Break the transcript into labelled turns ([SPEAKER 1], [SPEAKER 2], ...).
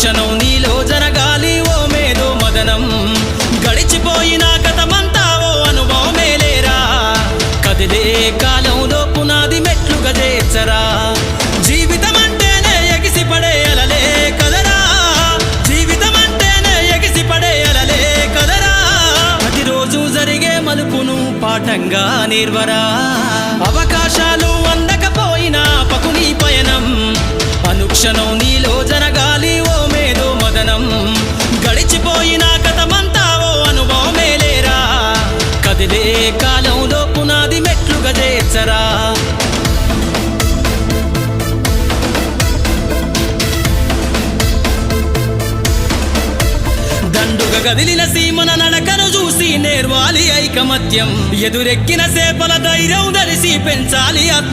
[SPEAKER 1] అనుక్షణం నీలో జరగాలి ఓ మేధో మదనం గడిచిపోయిన గతమంతా ఓ అనుభవమే లేరా కదిలే కాలంలో పునాది మెట్లుగా చేర్చరా జీవితం అంటేనే ఎగిసిపడే అలలే కదరా జీవితం అంటేనే ఎగిసిపడే అలలే కదరా ప్రతిరోజు జరిగే మలుపును పాఠంగా నిర్వరా అవకాశాలు అందకపోయినా పకుని పయనం అనుక్షణం నీలో జరగాలి ఓ మేధో మదనం గడిచిపోయిన గతమంతా ఓ అనుభవమే లేరా కదిలే కాలంలో పునాది మెట్లుగా చేర్చరా దండుగా గదిలిన సీమన నడకను చూసి నేర్వాలి ఐకమత్యం ఎదురెక్కిన సేపల ధైర్యం ధరిసి పెంచాలి ఆత్మ